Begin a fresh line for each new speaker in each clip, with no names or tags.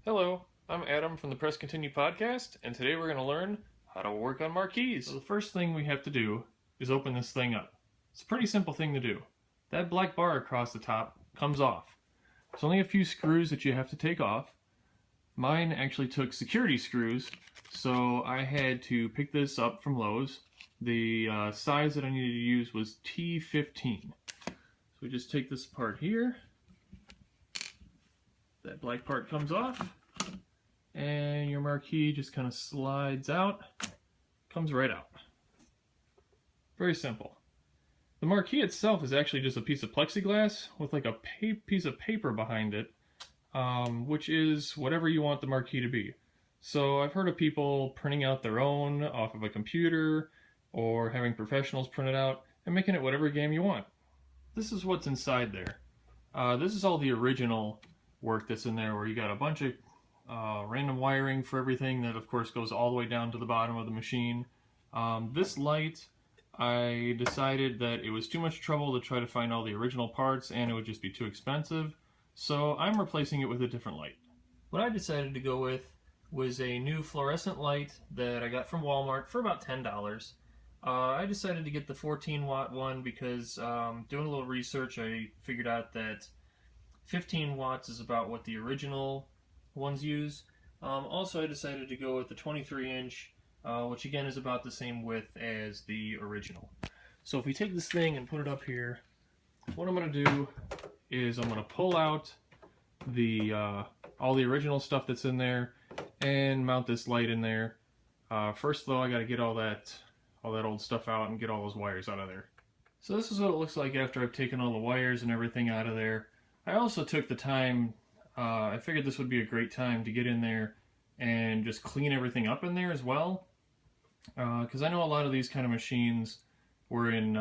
Hello, I'm Adam from the Press Continue podcast, and today we're going to learn how to work on marquees. So the first thing we have to do is open this thing up. It's a pretty simple thing to do. That black bar across the top comes off. There's only a few screws that you have to take off. Mine actually took security screws, so I had to pick this up from Lowe's. The size that I needed to use was T15. So we just take this apart here. That black part comes off, and your marquee just kind of slides out, comes right out. Very simple. The marquee itself is actually just a piece of plexiglass with like a piece of paper behind it, which is whatever you want the marquee to be. So I've heard of people printing out their own off of a computer or having professionals print it out and making it whatever game you want. This is what's inside there. This is all the original work that's in there, where you got a bunch of random wiring for everything that of course goes all the way down to the bottom of the machine. This light, I decided that it was too much trouble to try to find all the original parts and it would just be too expensive, so I'm replacing it with a different light. What I decided to go with was a new fluorescent light that I got from Walmart for about $10. I decided to get the 14 watt one because doing a little research I figured out that 15 watts is about what the original ones use. Also I decided to go with the 23-inch, which again is about the same width as the original. So if we take this thing and put it up here, what I'm going to do is I'm going to pull out the all the original stuff that's in there and mount this light in there. First though, I got to get all that old stuff out and get all those wires out of there. So this is what it looks like after I've taken all the wires and everything out of there. I also took the time, I figured this would be a great time to get in there and just clean everything up in there as well. Because I know a lot of these kind of machines were in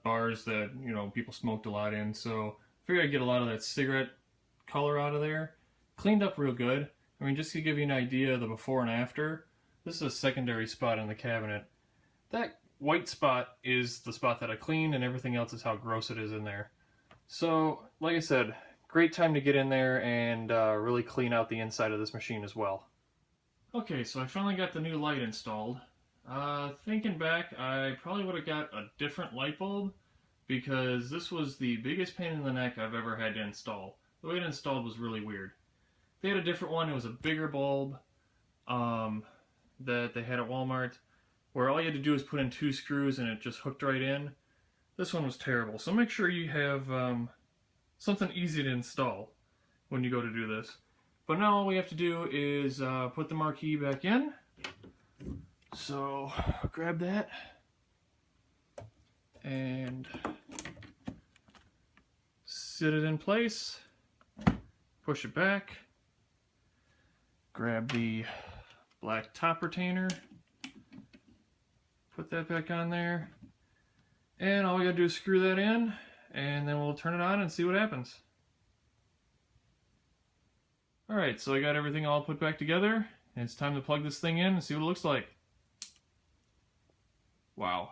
bars that, you know, people smoked a lot in, so I figured I'd get a lot of that cigarette color out of there. Cleaned up real good. I mean, just to give you an idea of the before and after, this is a secondary spot in the cabinet. That white spot is the spot that I cleaned, and everything else is how gross it is in there. So, like I said, great time to get in there and really clean out the inside of this machine as well. Okay, so I finally got the new light installed. Thinking back, I probably would have got a different light bulb because this was the biggest pain in the neck I've ever had to install. The way it installed was really weird. They had a different one. It was a bigger bulb that they had at Walmart, where all you had to do was put in 2 screws and it just hooked right in. This one was terrible, so make sure you have something easy to install when you go to do this. But now all we have to do is put the marquee back in. So grab that and sit it in place, push it back, grab the black top retainer, put that back on there, and all we gotta do is screw that in, and then we'll turn it on and see what happens. Alright, so I got everything all put back together, and it's time to plug this thing in and see what it looks like. Wow,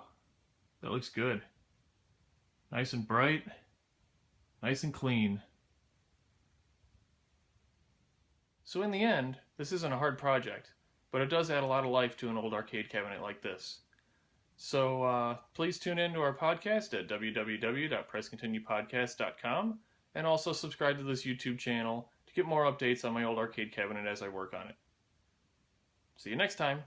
that looks good. Nice and bright, nice and clean. So in the end, this isn't a hard project, but it does add a lot of life to an old arcade cabinet like this. So please tune in to our podcast at www.presscontinuepodcast.com, and also subscribe to this YouTube channel to get more updates on my old arcade cabinet as I work on it. See you next time.